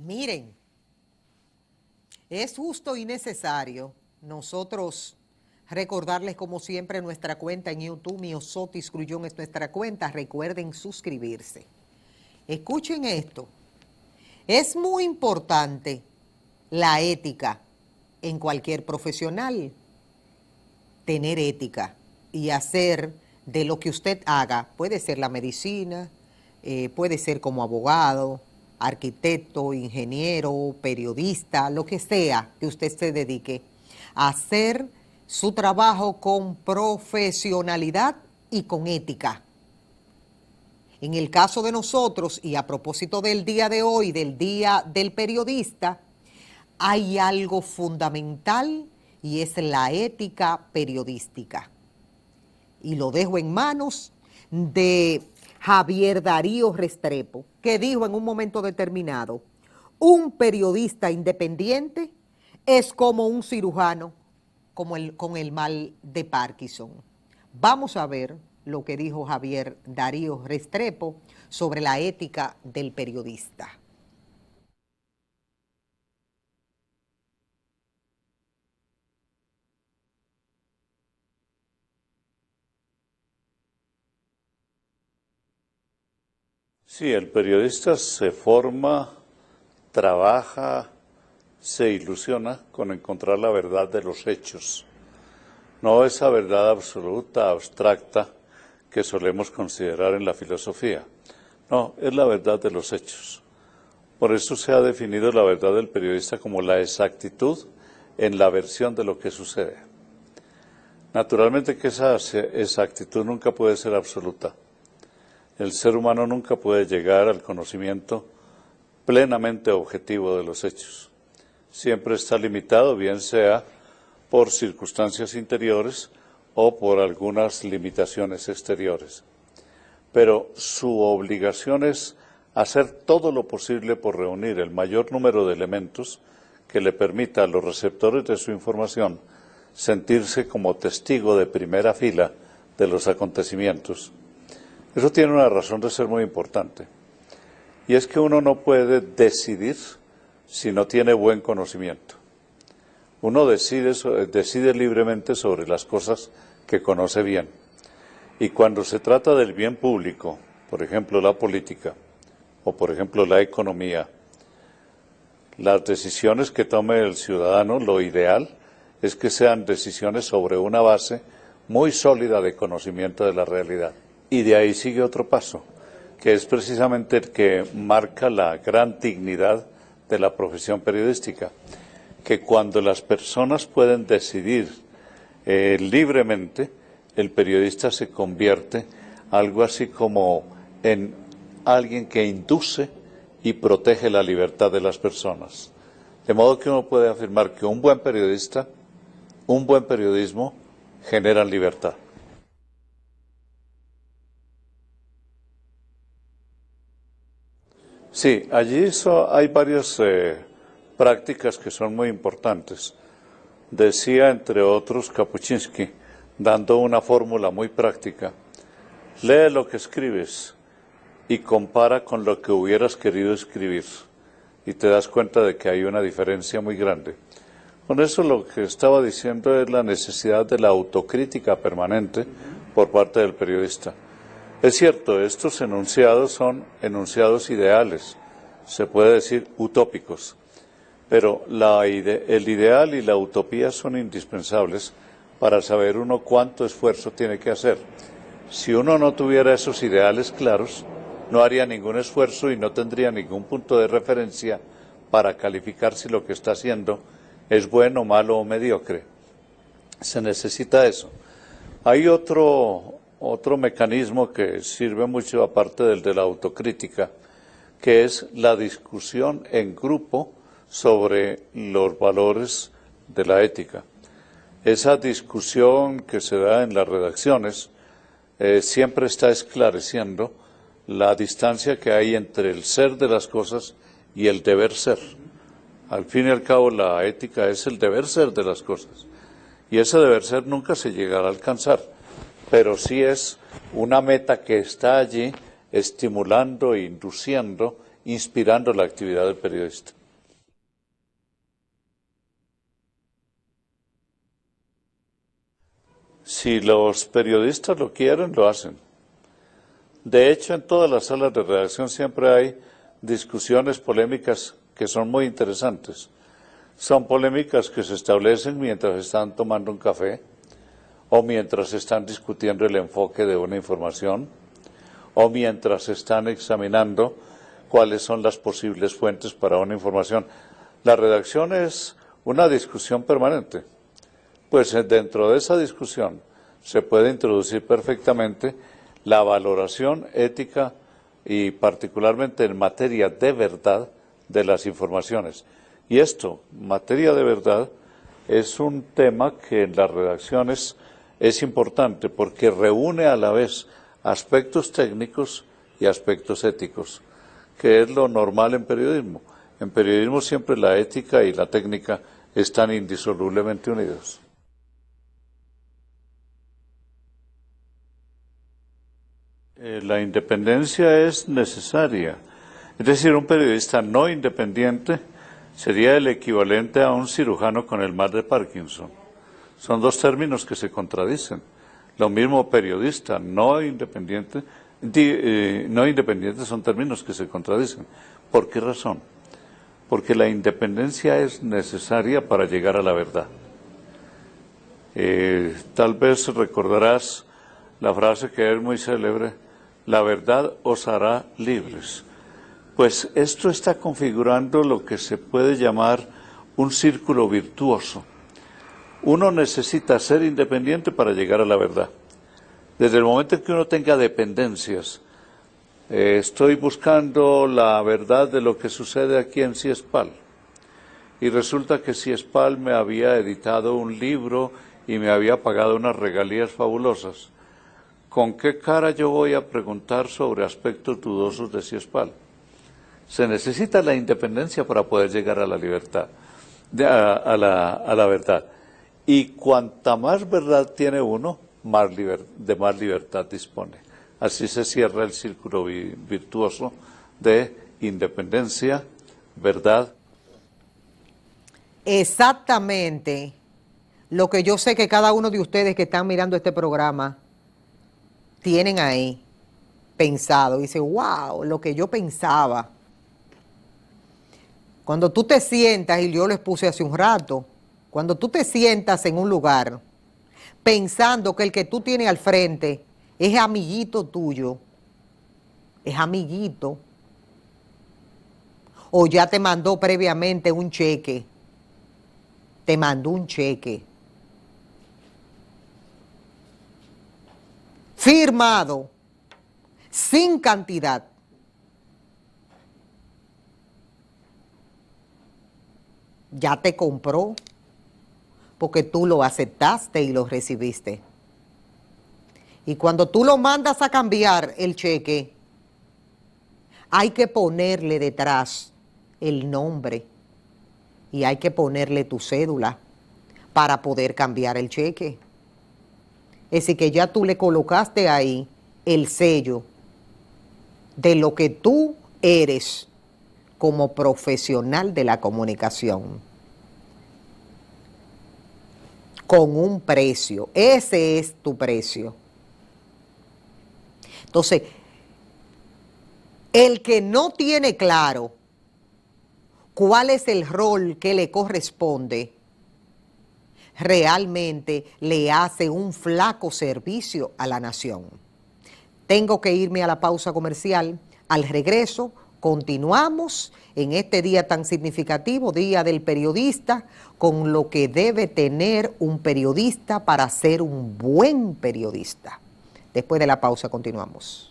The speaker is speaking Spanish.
Miren, es justo y necesario nosotros recordarles como siempre nuestra cuenta en YouTube, Miosotis Grullón es nuestra cuenta. Recuerden suscribirse. Escuchen esto. Es muy importante la ética en cualquier profesional. Tener ética y hacer de lo que usted haga, puede ser la medicina, puede ser como abogado, arquitecto, ingeniero, periodista, lo que sea que usted se dedique, a hacer su trabajo con profesionalidad y con ética. En el caso de nosotros, y a propósito del día de hoy, del Día del Periodista, hay algo fundamental y es la ética periodística. Y lo dejo en manos de Javier Darío Restrepo, que dijo en un momento determinado: un periodista independiente es como un cirujano con el mal de Parkinson. Vamos a ver lo que dijo Javier Darío Restrepo sobre la ética del periodista. Sí, el periodista se forma, trabaja, se ilusiona con encontrar la verdad de los hechos, no esa verdad absoluta, abstracta, que solemos considerar en la filosofía. No, es la verdad de los hechos. Por eso se ha definido la verdad del periodista como la exactitud en la versión de lo que sucede. Naturalmente que esa exactitud nunca puede ser absoluta. El ser humano nunca puede llegar al conocimiento plenamente objetivo de los hechos. Siempre está limitado, bien sea por circunstancias interiores o por algunas limitaciones exteriores. Pero su obligación es hacer todo lo posible por reunir el mayor número de elementos que le permita a los receptores de su información sentirse como testigo de primera fila de los acontecimientos. Eso tiene una razón de ser muy importante, y es que uno no puede decidir si no tiene buen conocimiento. Uno decide libremente sobre las cosas que conoce bien, y cuando se trata del bien público, por ejemplo la política, o por ejemplo la economía, las decisiones que tome el ciudadano, lo ideal es que sean decisiones sobre una base muy sólida de conocimiento de la realidad. Y de ahí sigue otro paso, que es precisamente el que marca la gran dignidad de la profesión periodística, que cuando las personas pueden decidir libremente, el periodista se convierte algo así como en alguien que induce y protege la libertad de las personas. De modo que uno puede afirmar que un buen periodista, un buen periodismo generan libertad. Sí, allí hay varias prácticas que son muy importantes. Decía, entre otros, Kapuscinski, dando una fórmula muy práctica: lee lo que escribes y compara con lo que hubieras querido escribir, y te das cuenta de que hay una diferencia muy grande. Con eso lo que estaba diciendo es la necesidad de la autocrítica permanente por parte del periodista. Es cierto, estos enunciados son enunciados ideales, se puede decir utópicos, pero el ideal y la utopía son indispensables para saber uno cuánto esfuerzo tiene que hacer. Si uno no tuviera esos ideales claros, no haría ningún esfuerzo y no tendría ningún punto de referencia para calificar si lo que está haciendo es bueno, malo o mediocre. Se necesita eso. Hay otro mecanismo que sirve mucho aparte del de la autocrítica, que es la discusión en grupo sobre los valores de la ética. Esa discusión que se da en las redacciones siempre está esclareciendo la distancia que hay entre el ser de las cosas y el deber ser. Al fin y al cabo, la ética es el deber ser de las cosas, y ese deber ser nunca se llegará a alcanzar, pero sí es una meta que está allí estimulando, induciendo inspirando la actividad del periodista. Si los periodistas lo quieren, lo hacen. De hecho, en todas las salas de redacción siempre hay discusiones polémicas que son muy interesantes. Son polémicas que se establecen mientras están tomando un café, o mientras están discutiendo el enfoque de una información, o mientras están examinando cuáles son las posibles fuentes para una información. La redacción es una discusión permanente. Pues dentro de esa discusión se puede introducir perfectamente la valoración ética y particularmente en materia de verdad de las informaciones. Y esto, materia de verdad, es un tema que en las redacciones es importante porque reúne a la vez aspectos técnicos y aspectos éticos, que es lo normal en periodismo. En periodismo siempre la ética y la técnica están indisolublemente unidos. La independencia es necesaria. Es decir, un periodista no independiente sería el equivalente a un cirujano con el mal de Parkinson. Son dos términos que se contradicen. Lo mismo periodista no independiente son términos que se contradicen. ¿Por qué razón? Porque la independencia es necesaria para llegar a la verdad. Tal vez recordarás la frase que es muy célebre: la verdad os hará libres. Pues esto está configurando lo que se puede llamar un círculo virtuoso. Uno necesita ser independiente para llegar a la verdad. Desde el momento en que uno tenga dependencias, estoy buscando la verdad de lo que sucede aquí en CIESPAL. Y resulta que CIESPAL me había editado un libro y me había pagado unas regalías fabulosas. ¿Con qué cara yo voy a preguntar sobre aspectos dudosos de CIESPAL? Se necesita la independencia para poder llegar a la libertad, a la verdad. Y cuanta más verdad tiene uno, de más libertad dispone. Así se cierra el círculo virtuoso de independencia, verdad. Exactamente lo que yo sé que cada uno de ustedes que están mirando este programa tienen ahí pensado. Dice, wow, lo que yo pensaba. Cuando tú te sientas, y yo lo expuse hace un rato, cuando tú te sientas en un lugar pensando que el que tú tienes al frente es amiguito tuyo, es amiguito, o ya te mandó previamente un cheque, te mandó un cheque firmado, sin cantidad, ya te compró, porque tú lo aceptaste y lo recibiste. Y cuando tú lo mandas a cambiar el cheque, hay que ponerle detrás el nombre y hay que ponerle tu cédula para poder cambiar el cheque. Es decir, que ya tú le colocaste ahí el sello de lo que tú eres como profesional de la comunicación. Con un precio. Ese es tu precio. Entonces, el que no tiene claro cuál es el rol que le corresponde, realmente le hace un flaco servicio a la nación. Tengo que irme a la pausa comercial. Al regreso, continuamos en este día tan significativo, Día del Periodista, con lo que debe tener un periodista para ser un buen periodista. Después de la pausa continuamos.